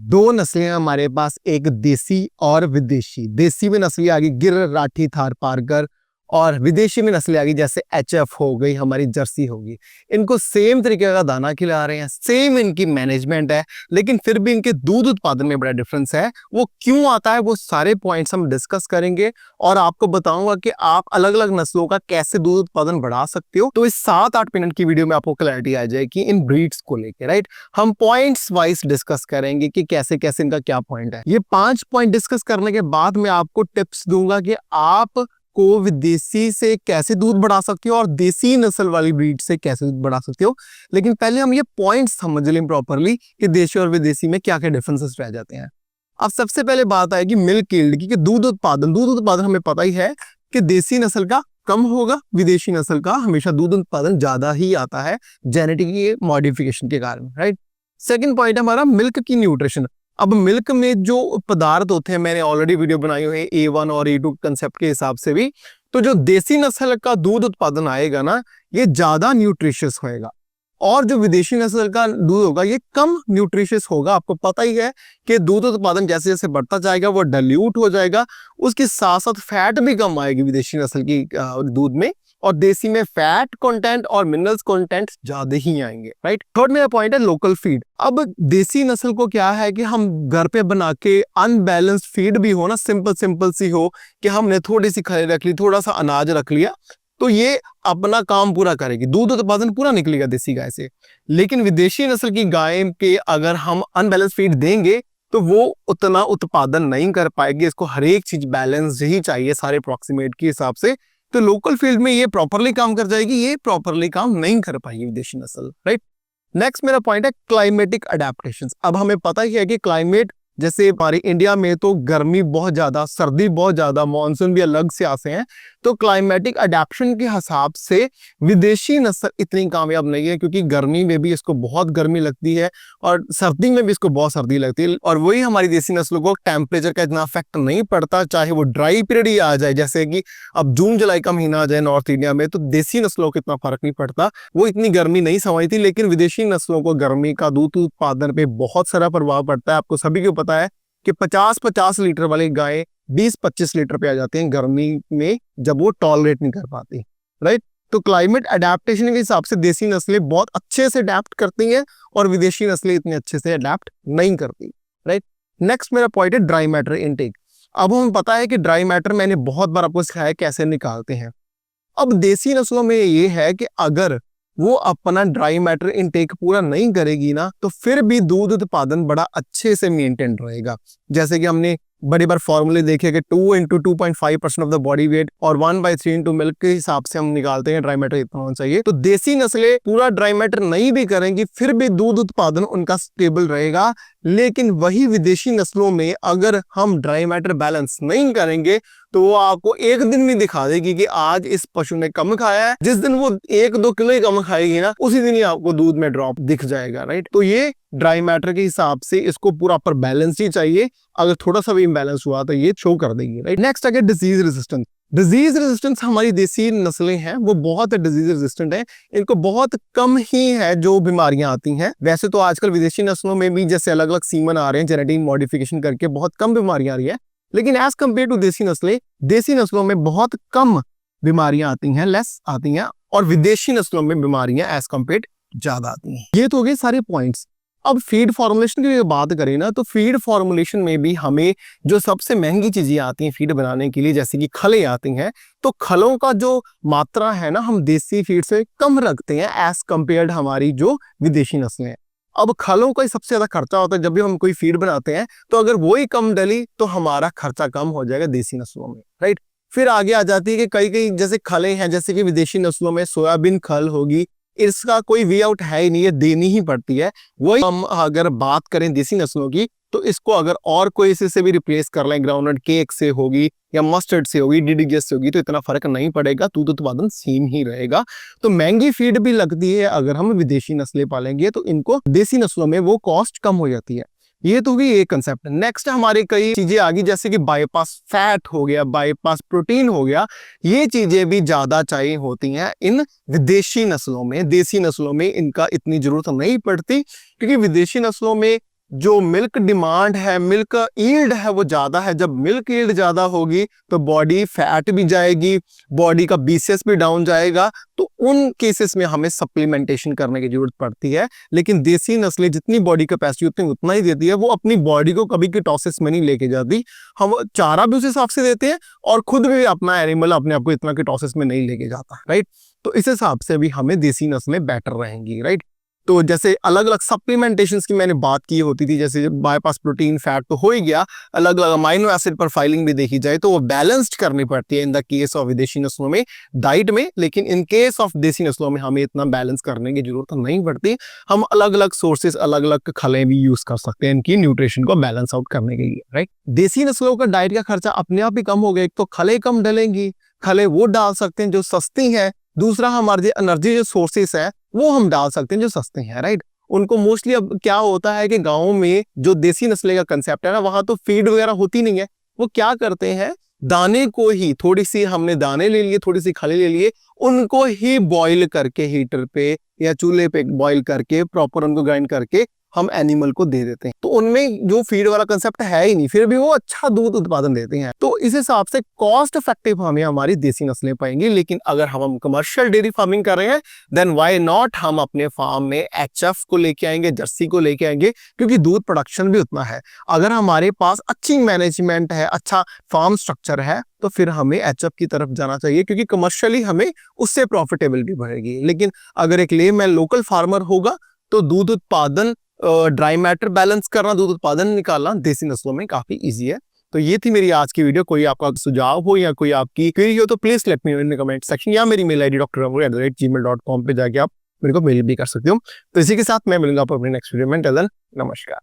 दो नस्लें हैं हमारे पास, एक देसी और विदेशी। देसी में नस्लें आ गई गिर, राठी, थारपारकर, और विदेशी में नस्लें आ गई जैसे एचएफ हो गई, हमारी जर्सी होगी। इनको सेम तरीके का दाना खिला रहे हैं, सेम इनकी मैनेजमेंट है, लेकिन फिर भी इनके दूध उत्पादन में बड़ा डिफरेंस है। वो क्यों आता है, वो सारे पॉइंट्स हम डिस्कस करेंगे और आपको बताऊंगा कि आप अलग अलग नस्लों का कैसे दूध उत्पादन बढ़ा सकते हो। तो इस 7-8 मिनट की वीडियो में आपको क्लैरिटी आ जाएगी इन ब्रीड्स को लेकर, राइट। हम पॉइंट्स वाइज डिस्कस करेंगे कि कैसे कैसे इनका क्या पॉइंट है। ये 5 पॉइंट डिस्कस करने के बाद मैं आपको टिप्स दूंगा कि आप को विदेशी से कैसे दूध बढ़ा सकते हो और देसी नस्ल वाली ब्रीड से कैसे दूध बढ़ा सकते हो। लेकिन पहले हम ये पॉइंट्स समझ लें प्रॉपरली कि देशी और विदेशी में क्या क्या डिफरेंसेस रह जाते हैं। अब सबसे पहले बात आएगी मिल्क यील्ड की, कि दूध उत्पादन हमें पता ही है कि देसी नस्ल का कम होगा, विदेशी नस्ल का हमेशा दूध उत्पादन ज्यादा ही आता है जेनेटिक मॉडिफिकेशन के कारण, राइट। सेकंड पॉइंट है हमारा मिल्क की न्यूट्रिशन। अब मिल्क में जो पदार्थ होते हैं, मैंने ऑलरेडी वीडियो बनाई हुई है A1 और A2 कंसेप्ट के हिसाब से भी, तो जो देसी नस्ल का दूध उत्पादन आएगा ना, ये ज्यादा न्यूट्रिशियस होएगा, और जो विदेशी नस्ल का दूध होगा ये कम न्यूट्रिशियस होगा। आपको पता ही है कि दूध उत्पादन जैसे जैसे बढ़ता जाएगा वो डाइल्यूट हो जाएगा, उसके साथ साथ फैट भी कम आएगी विदेशी नस्ल की दूध में, और देसी में फैट कंटेंट और मिनरल्स कंटेंट ज्यादा ही आएंगे, राइट। थर्ड मेरा पॉइंट है लोकल फीड। अब देसी नस्ल को क्या है कि हम घर पे बना के अनबैलेंस्ड फीड भी हो ना, सिंपल सी हो कि हमने थोड़ी सी खली रख ली, थोड़ा सा अनाज रख लिया, तो ये अपना काम पूरा करेगी, दूध उत्पादन पूरा निकलेगा देसी गाय से। लेकिन विदेशी नस्ल की गाय के अगर हम अनबैलेंस फीड देंगे तो वो उतना उत्पादन नहीं कर पाएगी। इसको हर एक चीज बैलेंस ही चाहिए सारे अप्रोक्सीमेट के हिसाब से। तो लोकल फील्ड में ये प्रॉपरली काम कर जाएगी, ये प्रॉपरली काम नहीं कर पाएगी विदेशी नस्ल, राइट। नेक्स्ट मेरा पॉइंट है क्लाइमेटिक अडेप्टेशंस। अब हमें पता ही है कि क्लाइमेट, जैसे हमारे इंडिया में तो गर्मी बहुत ज्यादा, सर्दी बहुत ज्यादा, मानसून भी अलग से आते हैं, तो क्लाइमेटिक अडेप्शन के हिसाब से विदेशी नस्ल इतनी कामयाब नहीं है, क्योंकि गर्मी में भी इसको बहुत गर्मी लगती है और सर्दी में भी इसको बहुत सर्दी लगती है। और वही हमारी देसी नस्लों को टेम्परेचर का इतना इफेक्ट नहीं पड़ता, चाहे वो ड्राई पीरियड ही आ जाए, जैसे कि अब जून जुलाई का महीना आ जाए नॉर्थ इंडिया में, तो देसी नस्लों को इतना फर्क नहीं पड़ता, वो इतनी गर्मी नहीं समझती। लेकिन विदेशी नस्लों को गर्मी का दूध उत्पादन पे बहुत सारा प्रभाव पड़ता है। आपको सभी को पता है कि 50-50 लीटर वाली गाय 20-25 लीटर पे आ जाती हैं गर्मी में, जब वो टॉलरेट नहीं कर पाती, राइट। तो क्लाइमेट अडेप्टेशन के हिसाब से देसी नस्लें बहुत अच्छे से अडेप्ट करती हैं और विदेशी नस्लें इतने अच्छे से अडेप्ट नहीं करती, राइट। नेक्स्ट मेरा पॉइंट है ड्राई मैटर इनटेक। अब हमें पता है कि ड्राई मैटर मैंने बहुत बार आपको सिखाया कैसे निकालते हैं। अब देसी नस्लों में ये है कि अगर वो अपना ड्राई मैटर इनटेक पूरा नहीं करेगी ना, तो फिर भी दूध उत्पादन बड़ा अच्छे से मेंटेन रहेगा। जैसे कि हमने बड़ी बार फॉर्मूले देखे कि 2 × 2.5% ऑफ द बॉडी वेट और 1/3 इंटू मिल्क के हिसाब से हम निकालते हैं ड्राई मैटर इतना होना चाहिए। तो देसी नस्लें पूरा ड्राई मैटर नहीं भी करेंगी, फिर भी दूध उत्पादन उनका स्टेबल रहेगा। लेकिन वही विदेशी नस्लों में अगर हम ड्राई मैटर बैलेंस नहीं करेंगे तो वो आपको एक दिन भी दिखा देगी कि आज इस पशु ने कम खाया है। जिस दिन वो 1-2 किलो ही कम खाएगी ना, उसी दिन ही आपको दूध में ड्रॉप दिख जाएगा, राइट। तो ये ड्राई मैटर के हिसाब से इसको पूरा पर बैलेंस ही चाहिए, अगर थोड़ा सा भी इम्बैलेंस हुआ तो ये शो कर देगी, राइट। नेक्स्ट है डिजीज रेजिस्टेंस। डिजीज रेजिस्टेंस हमारी देसी नस्लें हैं वो बहुत डिजीज रेजिस्टेंट है, इनको बहुत कम ही है जो बीमारियां आती हैं। वैसे तो आजकल विदेशी नस्लों में भी जैसे अलग अलग सीमन आ रहे हैं जेनेटिक मॉडिफिकेशन करके, बहुत कम बीमारियां आ रही है, लेकिन एज कम्पेयर टू देसी नस्लों में बहुत कम बीमारियां आती हैं, लेस आती हैं, और विदेशी नस्लों में बीमारियां एज कम्पेयर ज्यादा आती हैं। ये तो हो गए सारे पॉइंट्स। अब फीड फॉर्मुलेशन की बात करें ना, तो फीड फॉर्मुलेशन में भी हमें जो सबसे महंगी चीजें आती हैं फीड बनाने के लिए, जैसे कि खलें आती हैं, तो खलों का जो मात्रा है ना, हम देसी फीड से कम रखते हैं एज कम्पेयर्ड हमारी जो विदेशी नस्लें हैं। अब खलों का ही सबसे ज्यादा खर्चा होता है जब भी हम कोई फीड बनाते हैं, तो अगर वो ही कम डली तो हमारा खर्चा कम हो जाएगा देसी नस्लों में, राइट। फिर आगे आ जाती है कि कई जैसे खलें हैं, जैसे कि विदेशी नस्लों में सोयाबीन खल होगी, इसका कोई वे आउट है ही नहीं, है देनी ही पड़ती है। वही हम अगर बात करें देसी नस्लों की, तो इसको अगर और कोई से भी रिप्लेस कर लें, ग्राउंडनट केक से होगी या मस्टर्ड से होगी, DDGS से होगी, तो इतना फर्क नहीं पड़ेगा, दूध उत्पादन सेम ही रहेगा। तो महंगी फीड भी लगती है, अगर हम विदेशी नस्लें पालेंगे तो इनको देसी नस्लों में वो कॉस्ट कम हो जाती है। ये तो भी एक कंसेप्ट। नेक्स्ट हमारे कई चीजें आ गई, जैसे कि बाईपास फैट हो गया, बाईपास प्रोटीन हो गया, ये चीजें भी ज्यादा चाहिए होती हैं इन विदेशी नस्लों में। देसी नस्लों में इनका इतनी जरूरत नहीं पड़ती, क्योंकि विदेशी नस्लों में जो मिल्क डिमांड है, मिल्क यील्ड है वो ज्यादा है। जब मिल्क यील्ड ज्यादा होगी तो बॉडी फैट भी जाएगी, बॉडी का बीसीएस भी डाउन जाएगा, तो उन केसेस में हमें सप्लीमेंटेशन करने की जरूरत पड़ती है। लेकिन देसी नस्लें जितनी बॉडी कैपेसिटी उतनी उतना ही देती है, वो अपनी बॉडी को कभी कीटोसिस में नहीं लेके जाती। हम चारा भी उस हिसाब से देते हैं और खुद भी अपना एनिमल अपने आप को इतना कीटोसिस में नहीं लेके जाता, राइट। तो इस हिसाब से भी हमें देसी नस्लें बेटर रहेंगी, राइट। तो जैसे अलग अलग सप्लीमेंटेशंस की मैंने बात की होती थी, जैसे बाईपास प्रोटीन फैट तो हो ही गया, अलग अलग अमाइनो एसिड पर फाइलिंग भी देखी जाए तो वो बैलेंस्ड करनी पड़ती है इन द केस ऑफ विदेशी नस्लों में डाइट में। लेकिन इन केस ऑफ देसी नस्लों में हमें इतना बैलेंस करने की जरूरत नहीं पड़ती। हम अलग अलग सोर्सेस, अलग अलग खलें भी यूज कर सकते हैं इनकी न्यूट्रिशन को बैलेंस आउट करने के लिए, राइट। देसी नस्लों का डाइट का खर्चा अपने आप ही कम हो गया। एक तो खले कम डलेंगी, खले वो डाल सकते हैं जो सस्ती है। दूसरा, हमारे एनर्जी जो सोर्सेस है वो हम डाल सकते हैं जो सस्ते हैं, राइट। उनको मोस्टली अब क्या होता है कि गाँव में जो देसी नस्ले का कंसेप्ट है ना, वहां तो फीड वगैरह होती नहीं है। वो क्या करते हैं, दाने को ही, थोड़ी सी हमने दाने ले लिए, थोड़ी सी खले ले लिए, उनको ही बॉईल करके हीटर पे या चूल्हे पे बॉईल करके प्रॉपर उनको ग्राइंड करके हम एनिमल को दे देते हैं। तो उनमें जो फीड वाला कंसेप्ट है ही नहीं, फिर भी वो अच्छा दूध उत्पादन देते हैं। तो इस हिसाब से कॉस्ट इफेक्टिव हमें हमारी देसी नस्लें पाएंगी। लेकिन अगर हम कमर्शियल डेयरी फार्मिंग कर रहे हैं देन व्हाई नॉट, हम अपने फार्म में एचएफ को लेके आएंगे, जर्सी को लेके आएंगे, क्योंकि दूध प्रोडक्शन भी उतना है। अगर हमारे पास अच्छी मैनेजमेंट है, अच्छा फार्म स्ट्रक्चर है, तो फिर हमें एचएफ की तरफ जाना चाहिए, क्योंकि कमर्शियली हमें उससे प्रॉफिटेबल भी बढ़ेगी। लेकिन अगर एक लेमैन लोकल फार्मर होगा तो दूध उत्पादन, ड्राई मैटर बैलेंस करना, दूध उत्पादन निकालना देसी नस्लों में काफी इजी है। तो ये थी मेरी आज की वीडियो। कोई आपका सुझाव हो या कोई आपकी क्वेरी हो तो please let me know in the comment section, या मेरी मेल आईडी drramoor@gmail.com पे जाके आप मेरे को मेल भी कर सकते हो। तो इसी के साथ मैं मिलूंगा आपको अपने नेक्स्ट वीडियो में। नमस्कार।